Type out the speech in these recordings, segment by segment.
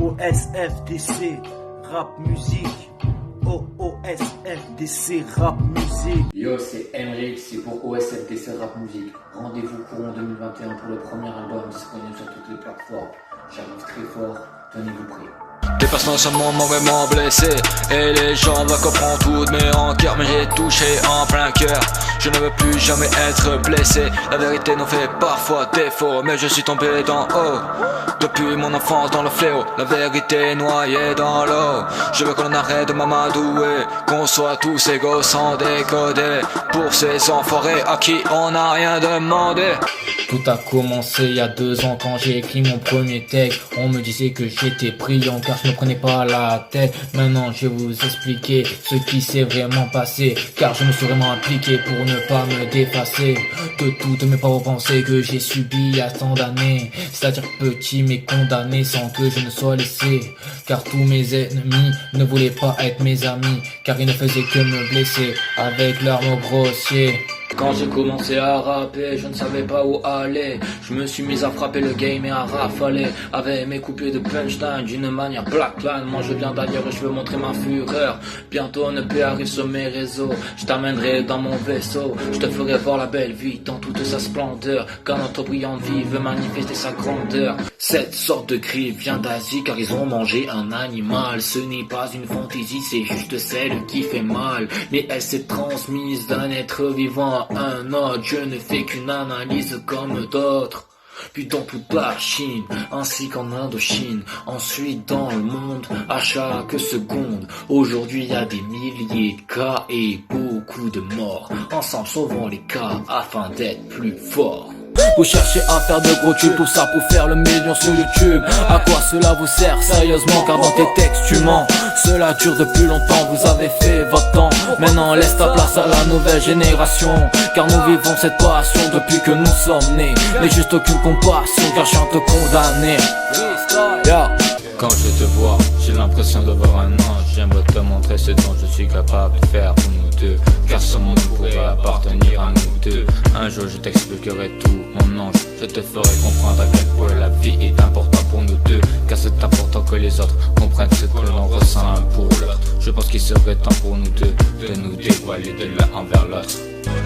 OSFDC, rap musique. OSFDC, rap musique. Yo, c'est Emric, c'est pour OSFDC Rap Musique. Rendez-vous courant 2021 pour le premier album disponible sur toutes les plateformes. J'arrive très fort, tenez-vous prêts. Les personnes seulement m'ont vraiment blessé et les gens vont comprendre toutes mes rancœurs, mais j'ai touché en plein cœur. Je ne veux plus jamais être blessé. La vérité nous fait parfois défaut, mais je suis tombé d'en haut. Depuis mon enfance dans le fléau, la vérité noyée dans l'eau. Je veux qu'on arrête de m'amadouer, qu'on soit tous égaux sans décoder. Pour ces enfoirés à qui on n'a rien demandé. Tout a commencé il y a 2 ans quand j'ai écrit mon premier texte. On me disait que j'étais brillant car je ne prenais pas la tête. Maintenant je vais vous expliquer ce qui s'est vraiment passé, car je me suis vraiment impliqué pour ne pas me dépasser de toutes mes propres pensées que j'ai subies à tant d'années. C'est-à-dire petit mais condamné sans que je ne sois laissé, car tous mes ennemis ne voulaient pas être mes amis, car ils ne faisaient que me blesser avec leurs mots grossiers. Quand j'ai commencé à rapper, je ne savais pas où aller. Je me suis mis à frapper le game et à rafaler avec mes coupures de punchline d'une manière blackline. Moi je viens d'ailleurs et je veux montrer ma fureur. Bientôt ne peut arrive sur mes réseaux. Je t'amènerai dans mon vaisseau. Je te ferai voir la belle vie dans toute sa splendeur, car notre brillante vie veut manifester sa grandeur. Cette sorte de cri vient d'Asie car ils ont mangé un animal. Ce n'est pas une fantaisie, c'est juste celle qui fait mal, mais elle s'est transmise d'un être vivant à un autre. Je ne fais qu'une analyse comme d'autres. Puis dans toute la Chine, ainsi qu'en Indochine, ensuite dans le monde, à chaque seconde. Aujourd'hui y a des milliers de cas et beaucoup de morts. Ensemble sauvons les cas afin d'être plus forts. Vous cherchez à faire de gros tubes, tout ça pour faire le million sur YouTube. À quoi cela vous sert sérieusement, car dans tes textes tu mens. Cela dure depuis longtemps, vous avez fait votre temps. Maintenant laisse ta place à la nouvelle génération, car nous vivons cette passion depuis que nous sommes nés. Mais juste aucune compassion, car je viens te condamner. Quand je te vois, j'ai l'impression de voir un ange. J'aimerais te montrer ce dont je suis capable de faire pour nous deux, car ce monde pourrait appartenir à nous deux. Un jour je t'expliquerai tout, mon ange. Je te ferai comprendre à quel point la vie est importante pour nous deux, car c'est important que les autres comprennent ce que l'on ressent l'un pour l'autre. Je pense qu'il serait temps pour nous deux de nous dévoiler de l'un envers l'autre.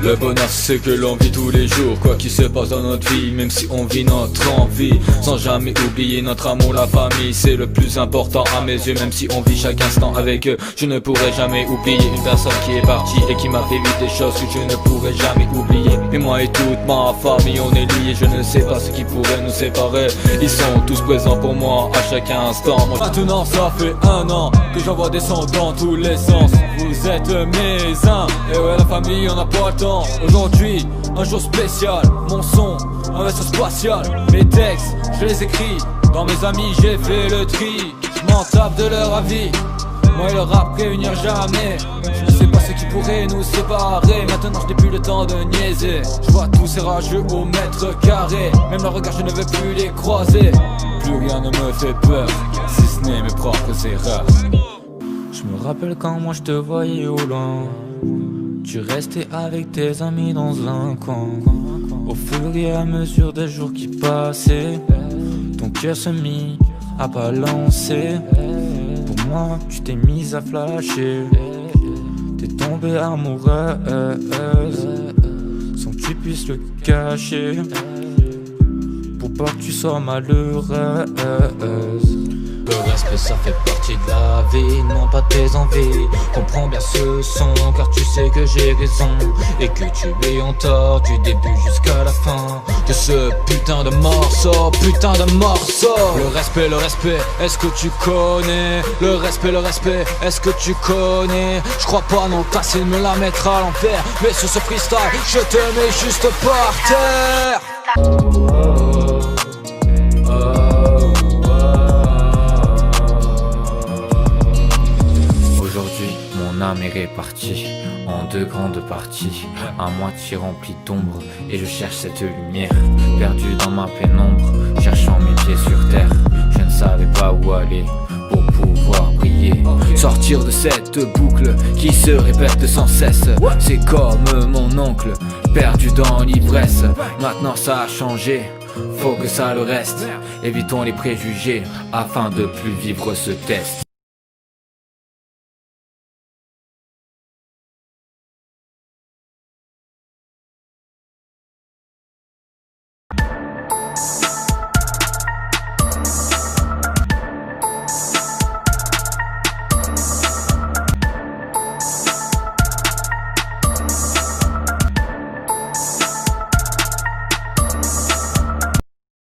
Le bonheur c'est que l'on vit tous les jours, quoi qu'il se passe dans notre vie, même si on vit notre envie, sans jamais oublier notre amour, la famille, c'est le plus important à mes yeux. Même si on vit chaque instant avec eux, je ne pourrai jamais oublier une personne qui est partie et qui m'a fait vivre des choses que je ne pourrai jamais oublier. Mais moi et toute ma famille on est liés, je ne sais pas ce qui pourrait nous séparer. Ils sont tous présents pour moi à chaque instant. Maintenant ça fait 1 an que j'envoie des sons dans tous les sens. Vous êtes mes uns, et ouais la famille on n'a pas le temps. Aujourd'hui, un jour spécial, mon son, un vaisseau spatial. Mes textes, je les écris, dans mes amis j'ai fait le tri. Je m'en tape de leur avis, moi et le rap réunir jamais. Je ne sais pas ce qui pourrait nous séparer, maintenant je n'ai plus le temps de niaiser. Je vois tous ces rageux au mètre carré, même leur regard je ne veux plus les croiser. Plus rien ne me fait peur, si ce n'est mes propres erreurs. Je me rappelle quand moi je te voyais au loin, tu restais avec tes amis dans un coin. Au fur et à mesure des jours qui passaient, ton cœur se mit à balancer. Pour moi tu t'es mise à flasher, t'es tombée amoureuse sans que tu puisses le cacher, pour pas que tu sois malheureuse. Le respect ça fait partie de la vie, non pas tes envies. Comprends bien ce son car tu sais que j'ai raison, et que tu es en tort du début jusqu'à la fin de ce putain de morceau, putain de morceau. Le respect, est-ce que tu connais? Le respect, est-ce que tu connais? Je crois pas non, t'as de me la mettre à l'envers, mais sur ce freestyle je te mets juste par terre. Mon âme est répartie en 2 grandes parties, à moitié remplie d'ombre, et je cherche cette lumière, perdue dans ma pénombre, cherchant mes pieds sur terre. Je ne savais pas où aller pour pouvoir briller, sortir de cette boucle qui se répète sans cesse. C'est comme mon oncle, perdu dans l'ivresse. Maintenant ça a changé, faut que ça le reste. Évitons les préjugés afin de plus vivre ce test.